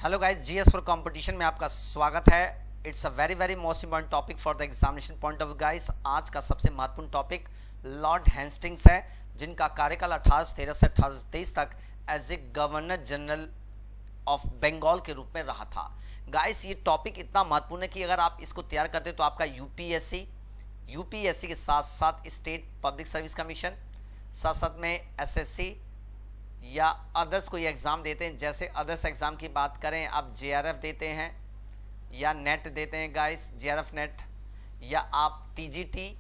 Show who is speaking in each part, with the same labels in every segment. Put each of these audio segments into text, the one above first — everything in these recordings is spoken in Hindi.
Speaker 1: Hello guys, GS for competition में आपका स्वागत है। It's a very most important topic for the examination point of view guys. आज का सबसे महत्वपूर्ण टॉपिक लॉर्ड हेस्टिंग्स है, जिनका कार्यकाल 1813 से 1823 तक as a governor general of Bengal के रूप में रहा था। गाइस, ये टॉपिक इतना महत्वपूर्ण है कि अगर आप इसको तैयार करते तो आपका यूपीएससी के साथ साथ स्टेट पब्लिक सर्विस कमीशन, साथ साथ में एसएससी या अदर्स कोई एग्ज़ाम देते हैं। जैसे अदर्स एग्ज़ाम की बात करें, आप जेआरएफ देते हैं या नेट देते हैं गाइस, जेआरएफ नेट, या आप टीजीटी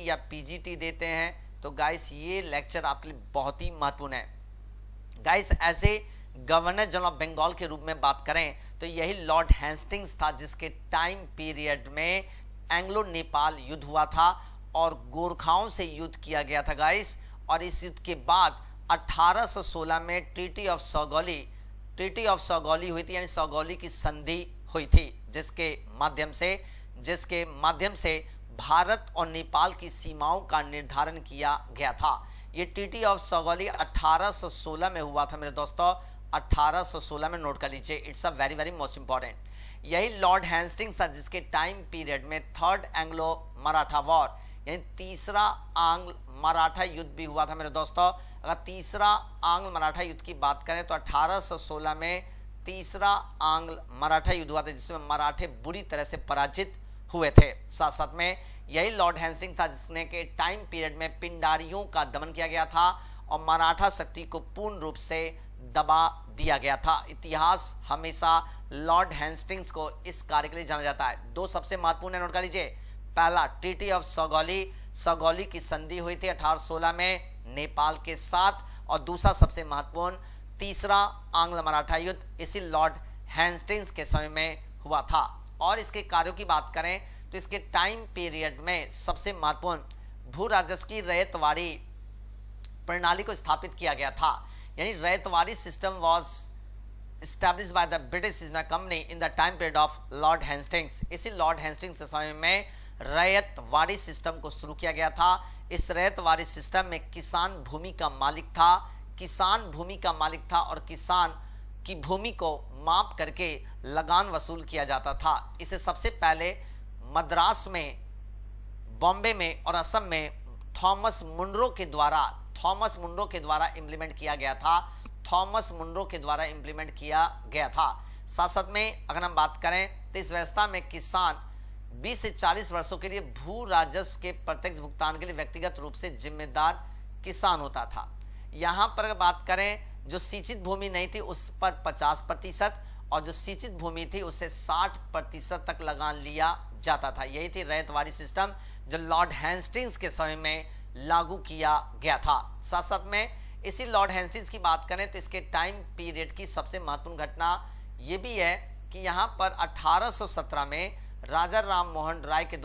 Speaker 1: या पीजीटी देते हैं, तो गाइस ये लेक्चर आपके लिए बहुत ही महत्वपूर्ण है। Guys, as a governor general of Bengal के रूप में बात करें तो यही लॉर्ड हेस्टिंग्स था, जिसके टाइम पीरियड में एंग्लो नेपाल युद्ध हुआ था और गोरखाओं से युद्ध किया गया था गाइस। और इस युद्ध के बाद 1816 में ट्रीटी ऑफ सौगौली हुई थी, यानी सौगौली की संधि हुई थी, जिसके माध्यम से भारत और नेपाल की सीमाओं का निर्धारण किया गया था। ये ट्रीटी ऑफ सौगौली 1816 में हुआ था मेरे दोस्तों, 1816 में नोट कर लीजिए। It's a very most important. यही लॉर्ड हेस्टिंग्स था जिसके टाइम पीरियड में थर्ड एंग्लो मराठा वॉर यानी तीसरा आंग्ल मराठा युद्ध भी हुआ था मेरे दोस्तों। अगर तीसरा आंग्ल मराठा युद्ध की बात करें तो 1816 में तीसरा आंग्ल मराठा युद्ध हुआ था, जिसमें मराठे बुरी तरह से पराजित हुए थे। साथ साथ में यही लॉर्ड हेस्टिंग्स था जिसने के टाइम पीरियड में पिंडारियों का दमन किया गया था और मराठा शक्ति को पूर्ण रूप से दबा दिया गया था। इतिहास हमेशा लॉर्ड हेस्टिंग्स को इस कार्य के लिए जाना जाता है। दो सबसे महत्वपूर्ण है, नोट कर लीजिए। पहला, ट्रीटी ऑफ सौगौली की संधि हुई थी 1816 में नेपाल के साथ, और दूसरा सबसे महत्वपूर्ण तीसरा आंग्ल मराठा युद्ध इसी लॉर्ड हेस्टिंग्स के समय में हुआ था। और इसके कार्यों की बात करें तो इसके टाइम पीरियड में सबसे महत्वपूर्ण भू राजस्व की रैयतवाड़ी प्रणाली को स्थापित किया गया था, यानी ryotwari system was established by the British East India Company in the time period of Lord Hastings। इसी लॉर्ड हेस्टिंग्स के समय में रैयतवाड़ी सिस्टम को शुरू किया गया था। इस रैयतवाड़ी सिस्टम में किसान भूमि का मालिक था और किसान की भूमि को माप करके लगान वसूल किया जाता था। इसे सबसे पहले मद्रास में, बॉम्बे में और असम में थॉमस मुनरो के द्वारा इम्प्लीमेंट किया गया था। साथ साथ में अगर हम बात करें तो इस व्यवस्था में किसान 20 से 40 वर्षों के लिए भू राजस्व के प्रत्यक्ष भुगतान के लिए व्यक्तिगत रूप से जिम्मेदार किसान होता था। यहाँ पर अगर बात करें, जो सिंचित भूमि नहीं थी उस पर 50% और जो सिंचित भूमि थी उससे 60% तक लगान लिया जाता था। यही थी रैयतवाड़ी सिस्टम जो लॉर्ड हेस्टिंग्स के समय में लागू किया गया था। साथ साथ में इसी लॉर्ड हेस्टिंग्स की बात करें तो इसके टाइम पीरियड की सबसे महत्वपूर्ण घटना ये भी है कि यहाँ पर 1817 में राजा राम मोहन राय के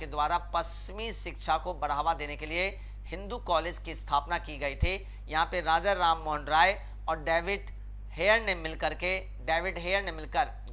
Speaker 1: द्वारा पश्चिमी शिक्षा को बढ़ावा देने के लिए हिंदू कॉलेज की स्थापना की गई थी। यहाँ पे राजा राम मोहन राय और डेविड हेयर ने मिलकर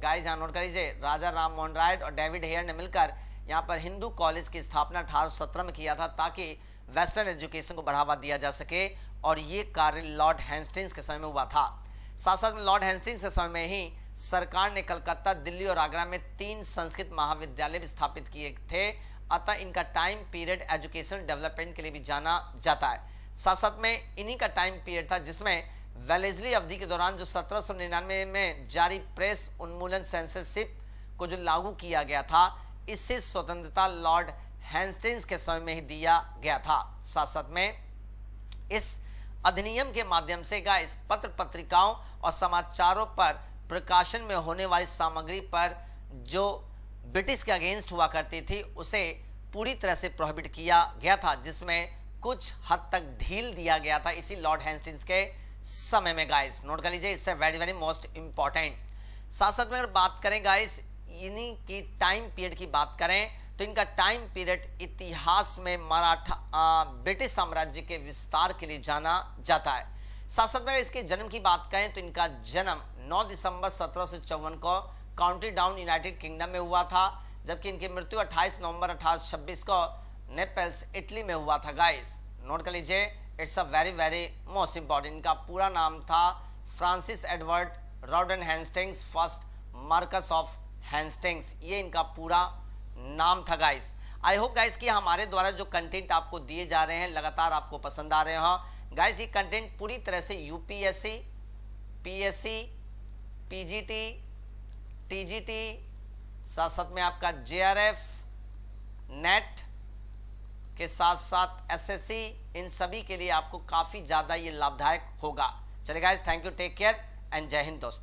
Speaker 1: गाइस यहाँ नोट कर लीजिए, राजा राम मोहन राय और डेविड हेयर ने मिलकर यहाँ पर हिंदू कॉलेज की स्थापना 1817 में किया था, ताकि वेस्टर्न एजुकेशन को बढ़ावा दिया जा सके, और ये कार्य लॉर्ड हेस्टिंग्स के समय में हुआ था। साथ साथ में लॉर्ड हेस्टिंग्स के समय में ही सरकार ने कलकत्ता, दिल्ली और आगरा में 3 संस्कृत महाविद्यालय भी स्थापित किए थे। अतः इनका टाइम पीरियड एजुकेशन डेवलपमेंट के लिए भी जाना जाता है। साथ साथ में इन्हीं का टाइम पीरियड था जिसमें वेलेस्ली अवधि के दौरान जो 1799 में जारी प्रेस उन्मूलन सेंसरशिप को जो लागू किया गया था, इससे स्वतंत्रता लॉर्ड हेस्टिंग्स के समय में ही दिया गया था। साथ साथ में इस अधिनियम के माध्यम से गाइस पत्र पत्रिकाओं और समाचारों पर प्रकाशन में होने वाली सामग्री पर जो ब्रिटिश के अगेंस्ट हुआ करती थी उसे पूरी तरह से प्रोहिबिट किया गया था, जिसमें कुछ हद तक ढील दिया गया था इसी लॉर्ड हेस्टिंग्स के समय में। गाइस नोट कर लीजिए, it's a very most important. साथ साथ में अगर बात करें गाइस इन्हीं की टाइम पीरियड की बात करें तो इनका टाइम पीरियड इतिहास में ब्रिटिश साम्राज्य के विस्तार के लिए जाना जाता है। साथ साथ में इसके जन्म की बात करें तो इनका जन्म 9 दिसंबर 1754 को काउंटी डाउन यूनाइटेड किंगडम में हुआ था, जबकि इनकी मृत्यु 28 नवंबर 1826 को नेपल्स इटली में हुआ था। गाइस नोट कर लीजिए, it's a very very most important. इनका पूरा नाम था Francis Edward रॉडन Hastings, first Marcus of Hastings, ये इनका पूरा नाम था गाइस। आई होप गाइस कि हमारे द्वारा जो कंटेंट आपको दिए जा रहे हैं लगातार आपको पसंद आ रहे हो गाइस। ये कंटेंट पूरी तरह से यूपीएससी, पीएससी, पीजीटी, टीजीटी, साथ साथ में आपका जेआरएफ, नेट के साथ साथ एसएससी, इन सभी के लिए आपको काफ़ी ज़्यादा ये लाभदायक होगा। चलिए guys, thank you, take care and जय हिंद दोस्तों।